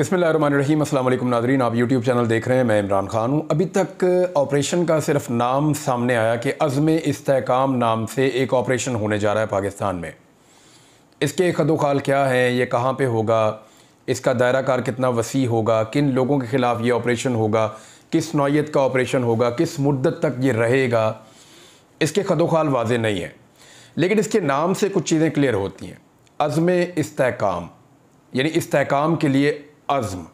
बिस्मिल्लाहिर्रहमानिर्रहीम। अस्सलाम वालेकुम नाज़रीन, आप यूट्यूब चैनल देख रहे हैं। मैं इमरान खान हूँ। अभी तक ऑपरेशन का सिर्फ नाम सामने आया कि अज़्म इस्तेहकाम नाम से एक ऑपरेशन होने जा रहा है पाकिस्तान में। इसके खदोखाल क्या हैं, ये कहाँ पे होगा, इसका दायरा कार कितना वसी होगा, किन लोगों के ख़िलाफ़ ये ऑपरेशन होगा, किस नौइयत का ऑपरेशन होगा, किस मुद्दत तक ये रहेगा, इसके खदोखाल वाज़े नहीं है। लेकिन इसके नाम से कुछ चीज़ें क्लियर होती हैं। अज़्म इस्तेहकाम यानी इस्तेहकाम के लिए अज़्म।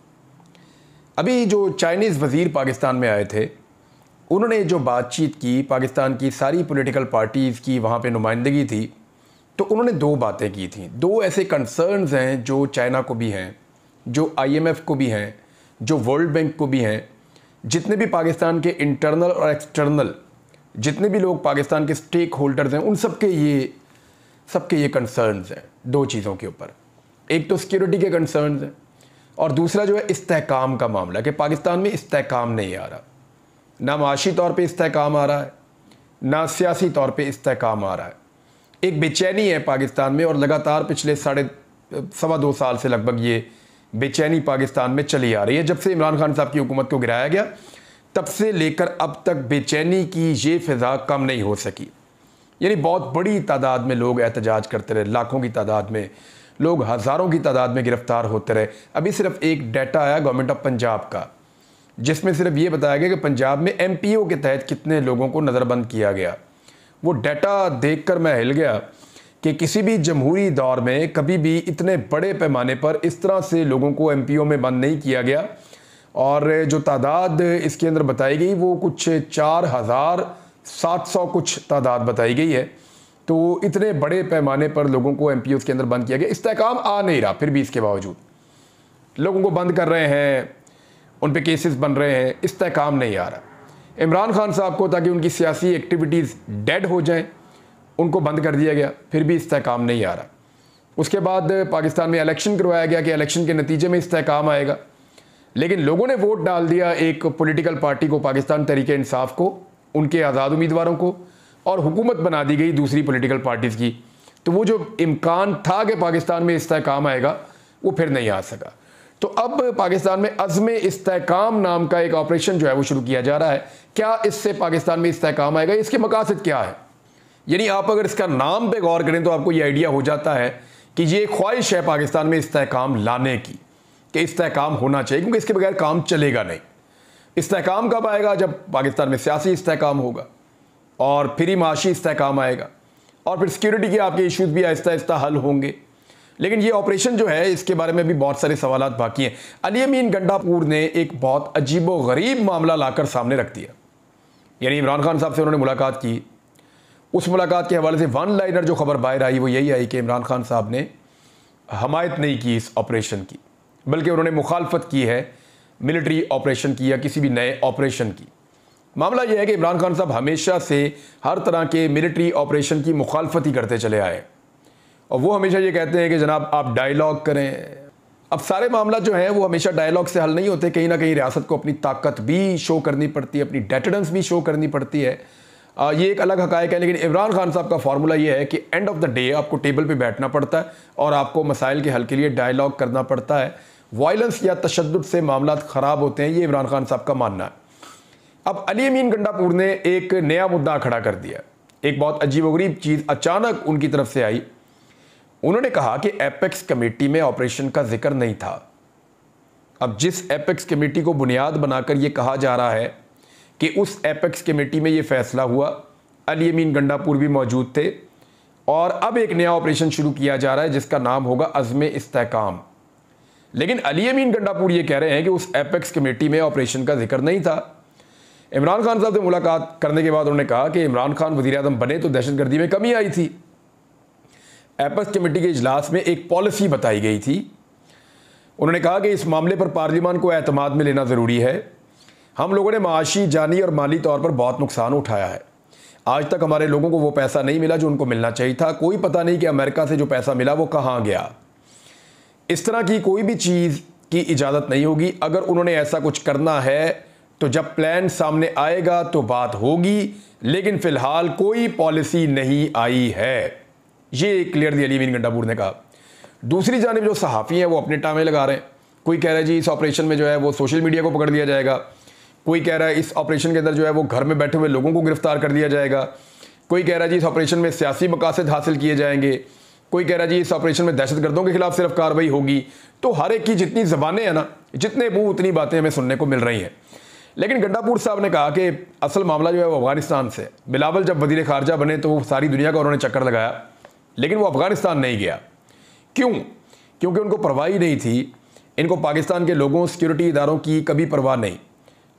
अभी जो चाइनीज़ वज़ीर पाकिस्तान में आए थे, उन्होंने जो बातचीत की, पाकिस्तान की सारी पॉलिटिकल पार्टीज़ की वहाँ पे नुमाइंदगी थी, तो उन्होंने दो बातें की थी। दो ऐसे कंसर्न्स हैं जो चाइना को भी हैं, जो IMF को भी हैं, जो वर्ल्ड बैंक को भी हैं, जितने भी पाकिस्तान के इंटरनल और एक्सटर्नल जितने भी लोग पाकिस्तान के स्टेक होल्डर्स हैं, उन सबके ये कंसर्न्स हैं दो चीज़ों के ऊपर। एक तो सिक्योरिटी के कंसर्न्स हैं और दूसरा जो है इस्तेहकाम का मामला, कि पाकिस्तान में इस्तेहकाम नहीं आ रहा। ना माशी तौर पे इस्तेहकाम आ रहा है, ना सियासी तौर पे इस्तेहकाम आ रहा है। एक बेचैनी है पाकिस्तान में और लगातार पिछले सवा दो साल से लगभग ये बेचैनी पाकिस्तान में चली आ रही है। जब से इमरान खान साहब की हुकूमत को गिराया गया, तब से लेकर अब तक बेचैनी की ये फ़िज़ा कम नहीं हो सकी। यानी बहुत बड़ी तादाद में लोग एहतजाज करते रहे, लाखों की तादाद में लोग, हज़ारों की तादाद में गिरफ्तार होते रहे। अभी सिर्फ एक डाटा आया गवर्नमेंट ऑफ पंजाब का, जिसमें सिर्फ ये बताया गया कि पंजाब में MPO के तहत कितने लोगों को नज़रबंद किया गया। वो डाटा देखकर मैं हिल गया कि किसी भी जमहूरी दौर में कभी भी इतने बड़े पैमाने पर इस तरह से लोगों को MPO में बंद नहीं किया गया। और जो तादाद इसके अंदर बताई गई वो कुछ 4700 कुछ तादाद बताई गई है। तो इतने बड़े पैमाने पर लोगों को MPOs के अंदर बंद किया गया। इस्तेहकाम आ नहीं रहा, फिर भी इसके बावजूद लोगों को बंद कर रहे हैं, उन पे केसेस बन रहे हैं, इस्तेहकाम नहीं आ रहा। इमरान खान साहब को ताकि उनकी सियासी एक्टिविटीज़ डेड हो जाएं, उनको बंद कर दिया गया, फिर भी इस्तेहकाम नहीं आ रहा। उसके बाद पाकिस्तान में इलेक्शन करवाया गया कि इलेक्शन के नतीजे में इस्तेहकाम आएगा, लेकिन लोगों ने वोट डाल दिया एक पॉलिटिकल पार्टी को, पाकिस्तान तहरीक इंसाफ को, उनके आज़ाद उम्मीदवारों को, और हुकूमत बना दी गई दूसरी पॉलिटिकल पार्टीज़ की। तो वो जो इम्कान था कि पाकिस्तान में इस्तेहकाम आएगा, वो फिर नहीं आ सका। तो अब पाकिस्तान में अज़्म इस्तेहकाम नाम का एक ऑपरेशन जो है वो शुरू किया जा रहा है। क्या इससे पाकिस्तान में इस्तेहकाम आएगा, इसके मकासद क्या है? यानी आप अगर इसका नाम पे गौर करें तो आपको ये आइडिया हो जाता है कि ये ख्वाहिश है पाकिस्तान में इस्तेहकाम लाने की, कि इस्तेहकाम होना चाहिए, क्योंकि इसके बगैर काम चलेगा नहीं। इस्तेहकाम कब आएगा? जब पाकिस्तान में सियासी इस्तेहकाम होगा और फिर ही माशी इस्तेहकाम आएगा, और फिर सिक्योरिटी के आपके इश्यूज भी आहिस्ता आहिस्ता हल होंगे। लेकिन ये ऑपरेशन जो है, इसके बारे में भी बहुत सारे सवालात बाकी हैं। अली अमीन गंडापुर ने एक बहुत अजीबो गरीब मामला लाकर सामने रख दिया। यानी इमरान खान साहब से उन्होंने मुलाकात की, उस मुलाकात के हवाले से वन लाइनर जो खबर बाहर आई वो यही आई कि इमरान खान साहब ने हमायत नहीं की इस ऑपरेशन की, बल्कि उन्होंने मुखालफत की है मिलिट्री ऑपरेशन की या किसी भी नए ऑपरेशन की। मामला यह है कि इमरान खान साहब हमेशा से हर तरह के मिलिट्री ऑपरेशन की मुखालफत ही करते चले आए, और वो हमेशा ये कहते हैं कि जनाब आप डायलॉग करें। अब सारे मामला जो हैं वो हमेशा डायलॉग से हल नहीं होते। कहीं ना कहीं रियासत को अपनी ताकत भी शो करनी पड़ती है, अपनी डेटरेंस भी शो करनी पड़ती है। ये एक अलग हकायक है। लेकिन इमरान खान साहब का फार्मूला ये है कि एंड ऑफ द डे आपको टेबल पे बैठना पड़ता है और आपको मसाइल के हल के लिए डायलॉग करना पड़ता है। वायलेंस या तशद्दुद से मामला ख़राब होते हैं, ये इमरान खान साहब का मानना है। अब अली अमीन गंडापुर ने एक नया मुद्दा खड़ा कर दिया। एक बहुत अजीबोगरीब चीज़ अचानक उनकी तरफ से आई। उन्होंने कहा कि एपेक्स कमेटी में ऑपरेशन का जिक्र नहीं था। अब जिस एपेक्स कमेटी को बुनियाद बनाकर यह कहा जा रहा है कि उस एपेक्स कमेटी में यह फैसला हुआ, अली अमीन गंडापुर भी मौजूद थे, और अब एक नया ऑपरेशन शुरू किया जा रहा है जिसका नाम होगा अज़्म इस्तेहकाम। लेकिन अली अमीन गंडापुर ये कह रहे हैं कि उस एपेक्स कमेटी में ऑपरेशन का जिक्र नहीं था। इमरान खान साहब से मुलाकात करने के बाद उन्होंने कहा कि इमरान खान वज़ीर-ए-आज़म बने तो दहशतगर्दी में कमी आई थी। एपेक्स कमेटी के इजलास में एक पॉलिसी बताई गई थी। उन्होंने कहा कि इस मामले पर पार्लियामान को एतमाद में लेना ज़रूरी है। हम लोगों ने माशी, जानी और माली तौर पर बहुत नुकसान उठाया है। आज तक हमारे लोगों को वो पैसा नहीं मिला जो उनको मिलना चाहिए था। कोई पता नहीं कि अमेरिका से जो पैसा मिला वो कहाँ गया। इस तरह की कोई भी चीज़ की इजाज़त नहीं होगी। अगर उन्होंने ऐसा कुछ करना है तो जब प्लान सामने आएगा तो बात होगी, लेकिन फ़िलहाल कोई पॉलिसी नहीं आई है। ये क्लियरली अली अमीन गंडापुर ने कहा। दूसरी जानिब जो सहाफ़ी हैं वो अपने टामे लगा रहे हैं। कोई कह रहा है जी इस ऑपरेशन में जो है वो सोशल मीडिया को पकड़ लिया जाएगा, कोई कह रहा है इस ऑपरेशन के अंदर जो है वो घर में बैठे हुए लोगों को गिरफ्तार कर लिया जाएगा, कोई कह रहा है जी इस ऑपरेशन में सियासी मकासद हासिल किए जाएंगे, कोई कह रहा है जी इस ऑपरेशन में दहशतगर्दों के खिलाफ सिर्फ कार्रवाई होगी। तो हर एक की जितनी ज़बानें हैं ना, जितने मुंह उतनी बातें हमें सुनने को मिल रही हैं। लेकिन गंडापुर साहब ने कहा कि असल मामला जो है वो अफगानिस्तान से। बिलावल जब वज़ीर ख़ारजा बने तो सारी दुनिया का उन्होंने चक्कर लगाया, लेकिन वो अफगानिस्तान नहीं गया। क्यों? क्योंकि उनको परवाह ही नहीं थी। इनको पाकिस्तान के लोगों, सिक्योरिटी इदारों की कभी परवाह नहीं,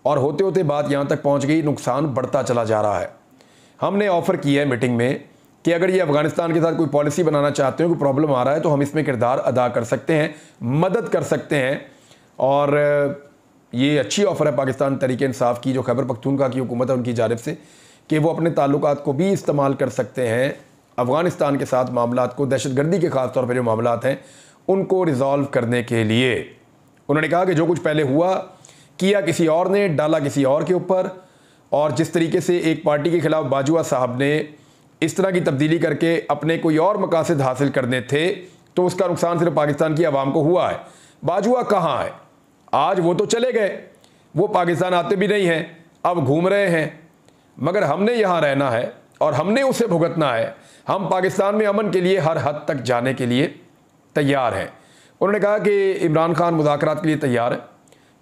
और होते होते बात यहाँ तक पहुँच गई, नुकसान बढ़ता चला जा रहा है। हमने ऑफ़र किया है मीटिंग में कि अगर ये अफगानिस्तान के साथ कोई पॉलिसी बनाना चाहते हो, कोई प्रॉब्लम आ रहा है, तो हम इसमें किरदार अदा कर सकते हैं, मदद कर सकते हैं। और ये अच्छी ऑफ़र है पाकिस्तान तहरीक इंसाफ की, जो खैबर पख्तूनख्वा की हुकूमत है उनकी जानिब से, कि वो अपने ताल्लुकात को भी इस्तेमाल कर सकते हैं अफ़गानिस्तान के साथ मामलात को, दहशतगर्दी के ख़ास तौर पर जो मामलात हैं उनको रिज़ॉल्व करने के लिए। उन्होंने कहा कि जो कुछ पहले हुआ किया किसी और ने, डाला किसी और के ऊपर, और जिस तरीके से एक पार्टी के ख़िलाफ़ बाजुआ साहब ने इस तरह की तब्दीली करके अपने कोई और मकासद हासिल करने थे, तो उसका नुकसान सिर्फ पाकिस्तान की आवाम को हुआ है। बाजुआ कहाँ है? आज वो तो चले गए, वो पाकिस्तान आते भी नहीं हैं, अब घूम रहे हैं, मगर हमने यहाँ रहना है और हमने उसे भुगतना है। हम पाकिस्तान में अमन के लिए हर हद तक जाने के लिए तैयार हैं। उन्होंने कहा कि इमरान खान मुज़ाकरात के लिए तैयार है,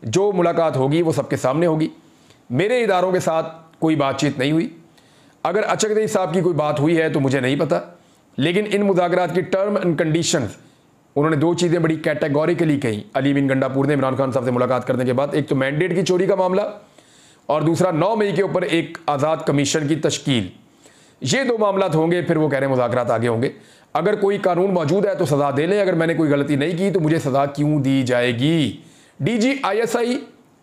जो मुलाकात होगी वो सबके सामने होगी। मेरे इदारों के साथ कोई बातचीत नहीं हुई। अगर अचकज़ई साहब की कोई बात हुई है तो मुझे नहीं पता, लेकिन इन मुज़ाकरात की टर्म एंड कंडीशंस, उन्होंने दो चीज़ें बड़ी कैटेगोरिकली कही अली अमीन गंडापुर ने इमरान खान साहब से मुलाकात करने के बाद। एक तो मैंडेट की चोरी का मामला, और दूसरा 9 मई के ऊपर एक आज़ाद कमीशन की तश्कील। ये दो मामला होंगे, फिर वो कह रहे हैं मुज़ाकरात आगे होंगे। अगर कोई कानून मौजूद है तो सज़ा दे लें, अगर मैंने कोई गलती नहीं की तो मुझे सज़ा क्यों दी जाएगी? DG ISI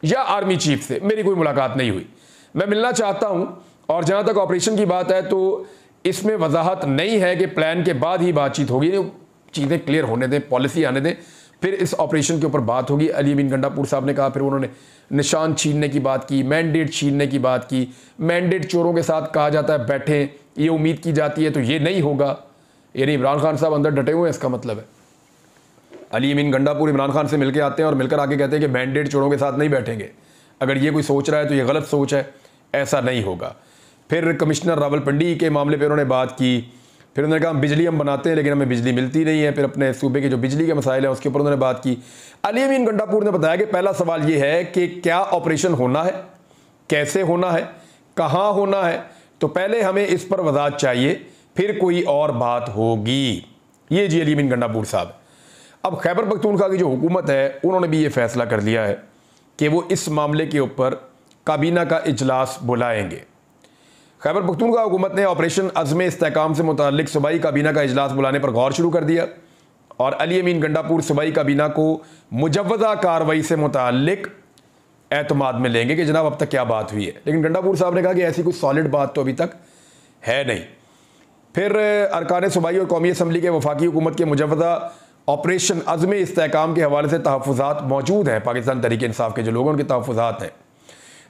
या आर्मी चीफ से मेरी कोई मुलाकात नहीं हुई। मैं मिलना चाहता हूँ, और जहाँ तक ऑपरेशन की बात है तो इसमें वजाहत नहीं है कि प्लान के बाद ही बातचीत होगी। चीज़ें क्लियर होने दें, पॉलिसी आने दें, फिर इस ऑपरेशन के ऊपर बात होगी। अली अमीन गंडापुर साहब ने कहा, फिर उन्होंने निशान छीनने की बात की, मैंडेट छीनने की बात की। मैंडेट चोरों के साथ कहा जाता है बैठें, ये उम्मीद की जाती है तो ये नहीं होगा, यानी इमरान खान साहब अंदर डटे हुए हैं, इसका मतलब है। अली अमीन गंडापुर इमरान खान से मिलकर आते हैं और मिलकर आके कहते हैं कि मैंडेट चोरों के साथ नहीं बैठेंगे। अगर ये कोई सोच रहा है तो ये गलत सोच है, ऐसा नहीं होगा। फिर कमिश्नर रावलपिंडी के मामले पे उन्होंने बात की। फिर उन्होंने कहा हम बिजली हम बनाते हैं लेकिन हमें बिजली मिलती नहीं है। फिर अपने सूबे के जो बिजली के मसाइल हैं उसके ऊपर उन्होंने बात की। अली अमीन गंडापुर ने बताया कि पहला सवाल ये है कि क्या ऑपरेशन होना है, कैसे होना है, कहाँ होना है, तो पहले हमें इस पर वजाहत चाहिए, फिर कोई और बात होगी। ये जी अली अमीन गंडापुर साहब। अब खैबर पख्तूनख्वा की जो हुकूमत है उन्होंने भी ये फैसला कर लिया है कि वो इस मामले के ऊपर काबीना का इजलास बुलाएंगे। खैबर पख्तूनख्वा हुकूमत ने ऑपरेशन अज़्म इस्तेहकाम से मुताल्लिक सूबाई काबीना का इजलास बुलाने पर गौर शुरू कर दिया, और अली अमीन गंडापुर सूबाई काबीना को मुजव्वज़ा कार्रवाई से मुताल्लिक एतमाद में लेंगे कि जनाब अब तक क्या बात हुई है। लेकिन गंडापुर साहब ने कहा कि ऐसी कोई सॉलिड बात तो अभी तक है नहीं। फिर अरकान सूबाई और कौमी असम्बली के वफाकी हुकूमत के मुजव्वज़ा ऑपरेशन अज़्म इस्तेहकाम के हवाले से तहफ़्फ़ुज़ात मौजूद हैं। पाकिस्तान तहरीक इंसाफ के जो लोगों के तहफ़्फ़ुज़ात हैं,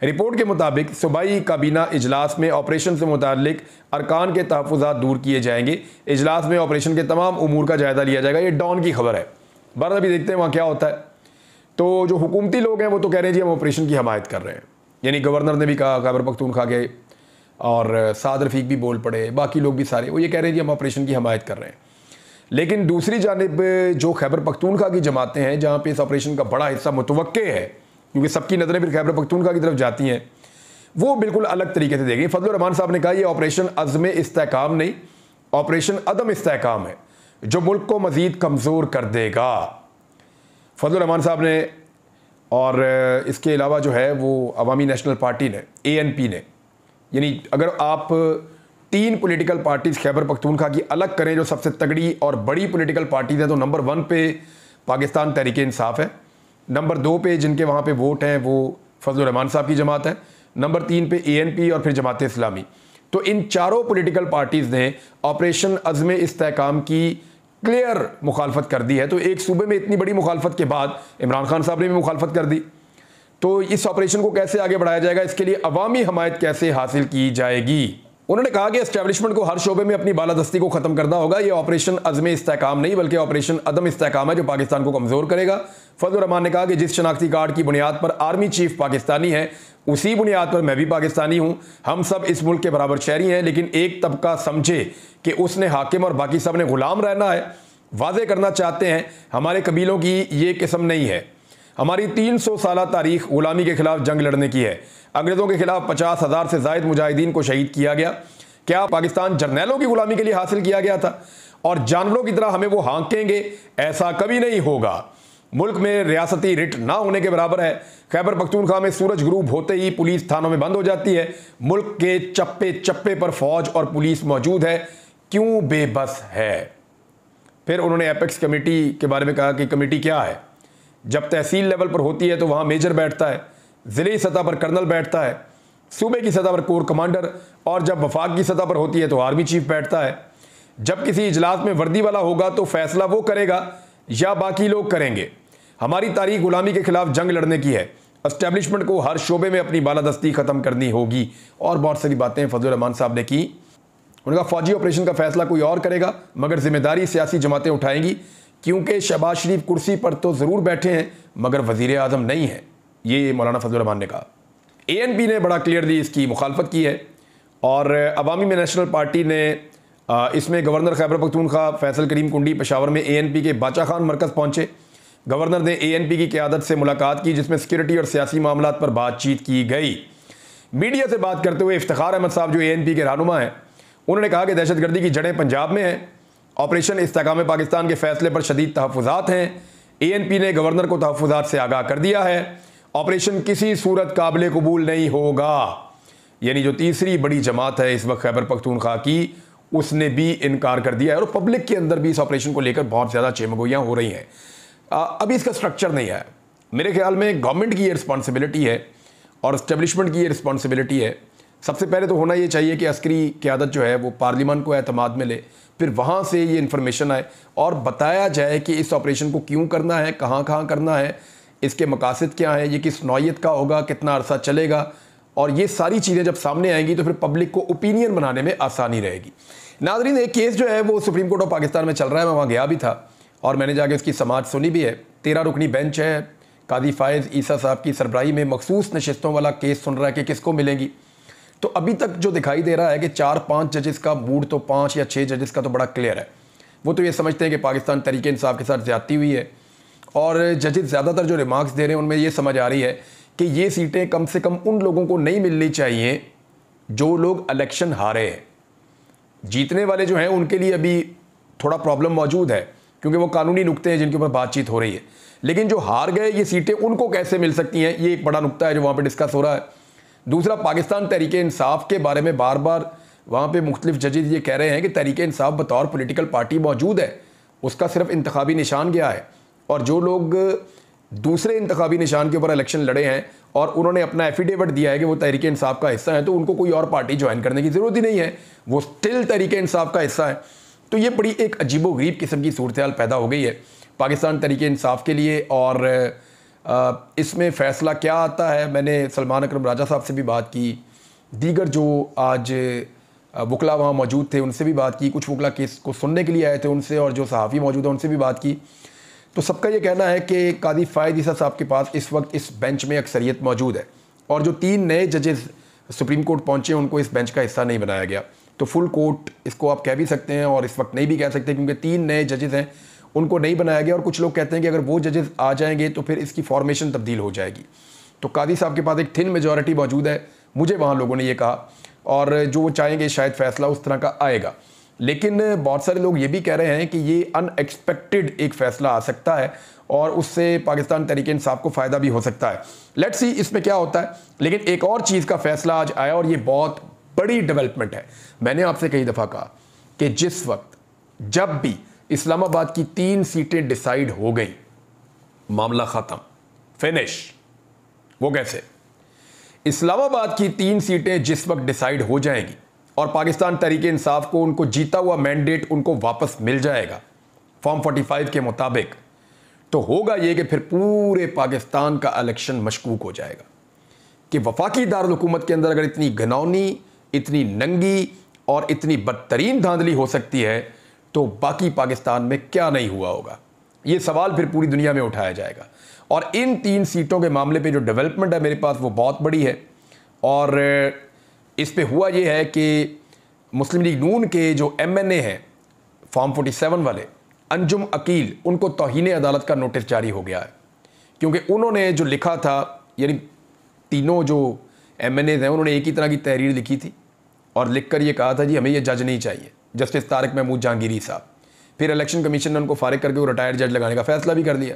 रिपोर्ट के मुताबिक सूबाई काबीना इजलास में ऑपरेशन से मुताल्लिक अरकान के तहफ़्फ़ुज़ात दूर किए जाएंगे। इजलास में ऑपरेशन के तमाम उमूर का जायज़ा लिया जाएगा। ये डॉन की खबर है, बहरहाल अभी देखते हैं वहाँ क्या होता है। तो जो हुकूमती लोग हैं वो तो कह रहे हैं जी हम ऑपरेशन की हमायत कर रहे हैं, यानी गवर्नर ने भी कहा खैबर पख्तूनख्वा के, और साद रफ़ीक भी बोल पड़े, बाकी लोग भी सारे वो ये कह रहे हैं जी हम ऑपरेशन की हमायत कर रहे हैं। लेकिन दूसरी जानिब जो खैबर पख्तूनख्वा की जमातें हैं जहाँ पे इस ऑपरेशन का बड़ा हिस्सा मुतवक्के है, क्योंकि सबकी नज़रें फिर खैबर पख्तूनख्वा की तरफ जाती हैं, वो बिल्कुल अलग तरीके से देखेंगे। फजलुर रहमान साहब ने कहा ये ऑपरेशन अज़्म इस्तेहकाम नहीं, ऑपरेशन अदम इस्तेहकाम है जो मुल्क को मज़ीद कमज़ोर कर देगा। फजलुर रहमान साहब ने, और इसके अलावा जो है वो अवामी नेशनल पार्टी ने, ANP ने, यानी अगर आप 3 पॉलिटिकल पार्टीज़ खैबर पख्तूनख्वा की अलग करें जो सबसे तगड़ी और बड़ी पॉलिटिकल पार्टीज़ हैं, तो नंबर 1 पे पाकिस्तान तहरीक इंसाफ है, नंबर 2 पे जिनके वहाँ पे वोट हैं वो फजलुर रहमान साहब की जमात है, नंबर 3 पे ANP और फिर जमात इस्लामी। तो इन चारों पॉलिटिकल पार्टीज़ ने ऑपरेशन अज़्म इस्तेहकाम की क्लियर मुखालफत कर दी है। तो एक सूबे में इतनी बड़ी मुखालफत के बाद इमरान खान साहब ने भी मुखालफत कर दी, तो इस ऑपरेशन को कैसे आगे बढ़ाया जाएगा, इसके लिए अवामी हमायत कैसे हासिल की जाएगी, उन्होंने कहा कि एस्टेब्लिशमेंट को हर शोबे में अपनी बालादस्ती को खत्म करना होगा। यह ऑपरेशन अज़्म इस्तेहकाम नहीं बल्कि ऑपरेशन अदम इस्तेहकाम है जो पाकिस्तान को कमज़ोर करेगा। फजल रहमान ने कहा कि जिस शनाख्ती कार्ड की बुनियाद पर आर्मी चीफ पाकिस्तानी है उसी बुनियाद पर मैं भी पाकिस्तानी हूँ। हम सब इस मुल्क के बराबर शहरी हैं, लेकिन एक तबका समझे कि उसने हाकिम और बाकी सब ने गुलाम रहना है। वाज़े करना चाहते हैं हमारे कबीलों की ये किस्म नहीं है। हमारी 300 साल तारीख गुलामी के खिलाफ जंग लड़ने की है। अंग्रेज़ों के खिलाफ 50,000 से ज़ायद मुजाहिदीन को शहीद किया गया। क्या पाकिस्तान जर्नैलों की गुलामी के लिए हासिल किया गया था और जानवरों की तरह हमें वो हाँकेंगे? ऐसा कभी नहीं होगा। मुल्क में रियासती रिट ना होने के बराबर है। खैबर पख्तूनख्वा में सूरज गुरूब होते ही पुलिस थानों में बंद हो जाती है। मुल्क के चप्पे चप्पे पर फौज और पुलिस मौजूद है, क्यों बेबस है? फिर उन्होंने एपेक्स कमेटी के बारे में कहा कि कमेटी क्या है। जब तहसील लेवल पर होती है तो वहाँ मेजर बैठता है, ज़िले सतह पर कर्नल बैठता है, सूबे की सतह पर कोर कमांडर, और जब वफाक की सतह पर होती है तो आर्मी चीफ बैठता है। जब किसी इजलास में वर्दी वाला होगा तो फैसला वो करेगा या बाकी लोग करेंगे। हमारी तारीख गुलामी के खिलाफ जंग लड़ने की है। एस्टेब्लिशमेंट को हर शोबे में अपनी बालादस्ती ख़त्म करनी होगी। और बहुत सारी बातें फजल रहमान साहब ने की। उन्होंने कहा फौजी ऑपरेशन का फैसला कोई और करेगा मगर जिम्मेदारी सियासी जमातें उठाएंगी, क्योंकि शहबाज शरीफ कुर्सी पर तो ज़रूर बैठे हैं मगर वज़ीर आज़म नहीं है। ये मौलाना फजल रहमान ने कहा। ANP ने बड़ा क्लियरली इसकी मुखालफत की है और अवामी में नेशनल पार्टी ने इसमें गवर्नर खैबर पख्तूनख्वा फैसल करीम कुंडी पेशावर में ANP के बाचा खान मरकज़ पहुँचे। गवर्नर ने ANP की क़यादत से मुलाकात की जिसमें सिक्योरिटी और सियासी मामलात पर बातचीत की गई। मीडिया से बात करते हुए इफ्तिखार अहमद साहब जो ANP के रहनुमा हैं, उन्होंने कहा कि दहशतगर्दी की जड़ें पंजाब में हैं। ऑपरेशन इस्तेहकाम पाकिस्तान के फैसले पर शदीद तहफ़्फ़ुज़ात हैं। ANP ने गवर्नर को तहफ़्फ़ुज़ात से आगाह कर दिया है। ऑपरेशन किसी सूरत काबिल कबूल नहीं होगा। यानी जो तीसरी बड़ी जमात है इस वक्त खैबर पख्तूनख्वा की, उसने भी इनकार कर दिया है और पब्लिक के अंदर भी इस ऑपरेशन को लेकर बहुत ज़्यादा चेमगोइयाँ हो रही हैं। अभी इसका स्ट्रक्चर नहीं है। मेरे ख्याल में गवर्नमेंट की ये रिस्पॉन्सिबिलिटी है और इस्टेब्लिशमेंट की ये रिस्पॉन्सिबिलिटी है। सबसे पहले तो होना ये चाहिए कि अस्करी क़यादत जो है वो पार्लियामान को एतमाद में ले, फिर वहाँ से ये इन्फॉर्मेशन आए और बताया जाए कि इस ऑपरेशन को क्यों करना है, कहाँ कहाँ करना है, इसके मकासद क्या हैं, ये किस नौइयत का होगा, कितना अरसा चलेगा। और ये सारी चीज़ें जब सामने आएंगी तो फिर पब्लिक को ओपिनियन बनाने में आसानी रहेगी। नाज़रीन, एक केस जो है वो सुप्रीम कोर्ट ऑफ पाकिस्तान में चल रहा है। मैं वहाँ गया भी था और मैंने जाके उसकी समाअत सुनी भी है। 13 रुकनी बेंच है, कादी फ़ायज़ ईसा साहब की सरबराही में मखसूस नशिस्तों वाला केस सुन रहा है कि किसको मिलेंगी। तो अभी तक जो दिखाई दे रहा है कि 4-5 जजेस का मूड, तो 5 या 6 जजेस का तो बड़ा क्लियर है। वो तो ये समझते हैं कि पाकिस्तान तहरीक इंसाफ के साथ ज़्यादती हुई है और जजेस ज़्यादातर जो रिमार्क्स दे रहे हैं उनमें ये समझ आ रही है कि ये सीटें कम से कम उन लोगों को नहीं मिलनी चाहिए जो लोग इलेक्शन हारे हैं। जीतने वाले जो हैं उनके लिए अभी थोड़ा प्रॉब्लम मौजूद है क्योंकि वो कानूनी नुक्ते हैं जिनके ऊपर बातचीत हो रही है, लेकिन जो हार गए ये सीटें उनको कैसे मिल सकती हैं, ये एक बड़ा नुक्ता है जो वहाँ पर डिस्कस हो रहा है। दूसरा, पाकिस्तान तहरीक इंसाफ के बारे में बार बार वहाँ पे मुख्तलिफ जजेस ये कह रहे हैं कि तहरीक इंसाफ बतौर पॉलिटिकल पार्टी मौजूद है, उसका सिर्फ इंतखाबी निशान गया है और जो लोग दूसरे इंतखाबी निशान के ऊपर इलेक्शन लड़े हैं और उन्होंने अपना एफिडेविट दिया है कि वो तहरीक इंसाफ का हिस्सा है, तो उनको कोई और पार्टी ज्वाइन करने की ज़रूरत ही नहीं है, वो स्टिल तहरीक इंसाफ का हिस्सा है। तो ये बड़ी एक अजीबोगरीब किस्म की सूरत हाल पैदा हो गई है पाकिस्तान तहरीक इंसाफ के लिए। और इसमें फ़ैसला क्या आता है, मैंने सलमान अकरम राजा साहब से भी बात की, दीगर जो आज वकला वहाँ मौजूद थे उनसे भी बात की, कुछ वकला केस को सुनने के लिए आए थे उनसे, और जो सहाफ़ी मौजूद है उनसे भी बात की। तो सबका ये कहना है कि कादी फ़ायज़ ईसा साहब के पास इस वक्त इस बेंच में अक्सरियत मौजूद है और जो 3 नए जजेस सुप्रीम कोर्ट पहुँचे उनको इस बेंच का हिस्सा नहीं बनाया गया। तो फुल कोर्ट इसको आप कह भी सकते हैं और इस वक्त नहीं भी कह सकते क्योंकि 3 नए जजेस हैं, उनको नहीं बनाया गया। और कुछ लोग कहते हैं कि अगर वो जजेस आ जाएंगे तो फिर इसकी फॉर्मेशन तब्दील हो जाएगी। तो कादी साहब के पास एक थिन मेजॉरिटी मौजूद है, मुझे वहाँ लोगों ने ये कहा, और जो वो चाहेंगे शायद फ़ैसला उस तरह का आएगा। लेकिन बहुत सारे लोग ये भी कह रहे हैं कि ये अनएक्सपेक्टेड एक फ़ैसला आ सकता है और उससे पाकिस्तान तहरीक इंसाफ को फ़ायदा भी हो सकता है। लेट्स सी इसमें क्या होता है। लेकिन एक और चीज़ का फ़ैसला आज आया और ये बहुत बड़ी डेवलपमेंट है। मैंने आपसे कई दफ़ा कहा कि जिस वक्त जब भी इस्लामाबाद की 3 सीटें डिसाइड हो गई, मामला ख़त्म, फिनिश। वो कैसे? इस्लामाबाद की 3 सीटें जिस वक्त डिसाइड हो जाएंगी और पाकिस्तान तहरीक इंसाफ को उनको जीता हुआ मैंडेट उनको वापस मिल जाएगा फॉर्म 45 के मुताबिक, तो होगा ये कि फिर पूरे पाकिस्तान का इलेक्शन मशकूक हो जाएगा कि वफाकी दारुल हुकूमत के अंदर अगर इतनी घिनौनी, इतनी नंगी और इतनी बदतरीन धांधली हो सकती है तो बाकी पाकिस्तान में क्या नहीं हुआ होगा। ये सवाल फिर पूरी दुनिया में उठाया जाएगा। और इन 3 सीटों के मामले पे जो डेवलपमेंट है मेरे पास वो बहुत बड़ी है। और इस पे हुआ ये है कि मुस्लिम लीग नून के जो MNA हैं फॉर्म 47 वाले अंजुम अकील, उनको तौहीन अदालत का नोटिस जारी हो गया है, क्योंकि उन्होंने जो लिखा था, यानी तीनों जो MNAs हैं उन्होंने एक ही तरह की तहरीर लिखी थी और लिखकर ये कहा था जी हमें ये जज नहीं चाहिए, जस्टिस तारिक महमूद जहांगीरी साहब। फिर इलेक्शन कमीशन ने उनको फारिग करके वो रिटायर्ड जज लगाने का फैसला भी कर लिया,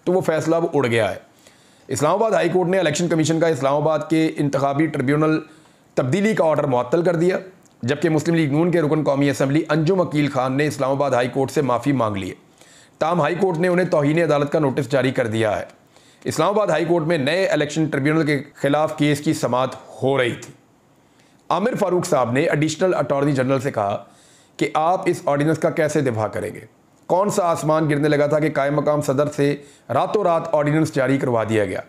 तो वो फैसला अब उड़ गया है। इस्लामाबाद हाई कोर्ट ने इलेक्शन कमीशन का इस्लामाबाद के इंतखाबी ट्रिब्यूनल तब्दीली का ऑर्डर मुअत्तल कर दिया, जबकि मुस्लिम लीग नून के रुकन कौमी असम्बली अंजुम अकील खान ने इस्लामाबाद हाई कोर्ट से माफ़ी मांग ली है। ताहम हाई कोर्ट ने उन्हें तौहीन अदालत का नोटिस जारी कर दिया है। इस्लामाबाद हाई कोर्ट में नए इलेक्शन ट्रिब्यूनल के खिलाफ केस की समाअत हो रही थी। आमिर फारूक साहब ने एडिशनल अटॉर्नी जनरल से कहा कि आप इस ऑर्डिनेंस का कैसे दिफा करेंगे, कौन सा आसमान गिरने लगा था कि कायम मकाम सदर से रातों रात ऑर्डिनेंस जारी करवा दिया गया।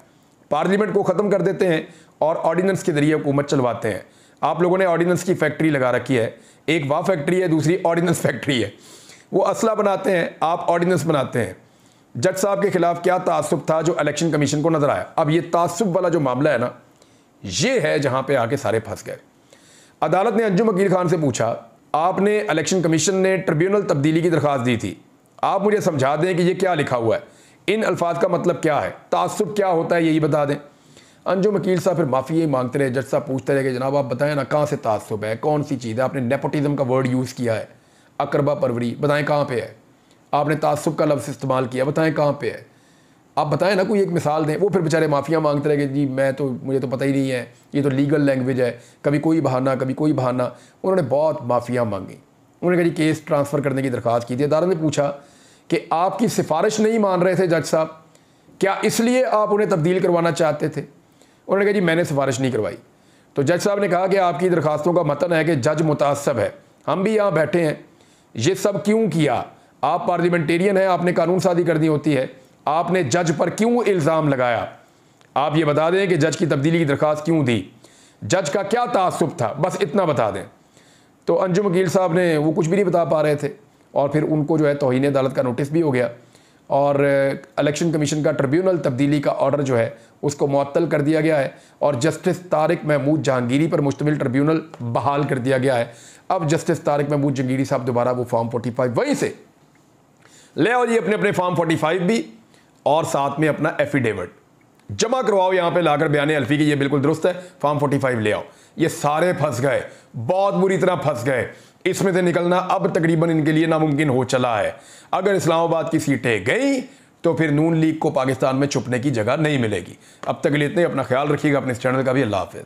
पार्लियामेंट को ख़त्म कर देते हैं और ऑर्डिनेंस के जरिए हुकूमत चलवाते हैं। आप लोगों ने ऑर्डिनेंस की फैक्ट्री लगा रखी है, एक वाह फैक्ट्री है, दूसरी ऑर्डिनेंस फैक्ट्री है। वो असला बनाते हैं, आप ऑर्डिनेंस बनाते हैं। जज साहब के खिलाफ क्या तासुब था जो इलेक्शन कमीशन को नजर आया। अब ये तासुब वाला जो मामला है ना, ये है जहां पे आके सारे फंस गए। अदालत ने अंजुम अकील खान से पूछा, आपने इलेक्शन कमीशन ने ट्रिब्यूनल तब्दीली की दरख्वास्त दी थी, आप मुझे समझा दें कि ये क्या लिखा हुआ है, इन अल्फाज का मतलब क्या है, तासुब क्या होता है यही बता दें। अंजुम अकील साहब फिर माफ़ी यही मांगते रहे। जज साहब पूछते रहे कि जनाब आप बताएं ना कहाँ से तासुब है, कौन सी चीज़ है। आपने नेपोटिज्म का वर्ड यूज़ किया है, अकरबा परवरी, बताएं कहाँ पे है। आपने तासुब का लफ्ज़ इस्तेमाल किया, बताएं कहाँ पे है। आप बताएं ना, कोई एक मिसाल दें। वो फिर बेचारे माफ़िया मांगते रहे कि जी मुझे तो पता ही नहीं है, ये तो लीगल लैंग्वेज है, कभी कोई बहाना कभी कोई बहाना। उन्होंने बहुत माफ़िया मांगी। उन्होंने कहा जी केस ट्रांसफ़र करने की दरख्वास्त की थी। अदालत ने पूछा कि आपकी सिफारिश नहीं मान रहे थे जज साहब, क्या इसलिए आप उन्हें तब्दील करवाना चाहते थे। उन्होंने कहा जी मैंने सिफारिश नहीं करवाई। तो जज साहब ने कहा कि आपकी दरखास्तों का मतन है कि जज मुतासब है, हम भी यहाँ बैठे हैं, ये सब क्यों किया। आप पार्लियामेंटेरियन हैं, आपने कानून साजी करनी होती है, आपने जज पर क्यों इल्ज़ाम लगाया। आप ये बता दें कि जज की तब्दीली की दरख्वास्त क्यों दी, जज का क्या तासुब था, बस इतना बता दें। तो अंजुम वकील साहब ने वो कुछ भी नहीं बता पा रहे थे और फिर उनको जो है तौहीन अदालत का नोटिस भी हो गया और इलेक्शन कमीशन का ट्रिब्यूनल तब्दीली का ऑर्डर जो है उसको मुअत्तल कर दिया गया है और जस्टिस तारिक महमूद जहांगीरी पर मुश्तमिल ट्रिब्यूनल बहाल कर दिया गया है। अब जस्टिस तारिक महमूद जहांगीरी साहब दोबारा वो फॉर्म 45 वहीं से ले आओ जी, अपने अपने फॉर्म 45 भी और साथ में अपना एफिडेविट जमा करवाओ, यहाँ पे लाकर बयान अल्फी की ये बिल्कुल दुरुस्त है, फॉर्म 45 ले आओ। ये सारे फंस गए, बहुत बुरी तरह फंस गए। इसमें से निकलना अब तकरीबन इनके लिए नामुमकिन हो चला है। अगर इस्लामाबाद की सीटें गई तो फिर नून लीग को पाकिस्तान में छुपने की जगह नहीं मिलेगी। अब तक के लिए इतने, अपना ख्याल रखिएगा, अपने इस चैनल का भी। अल्लाह हाफ़िज़।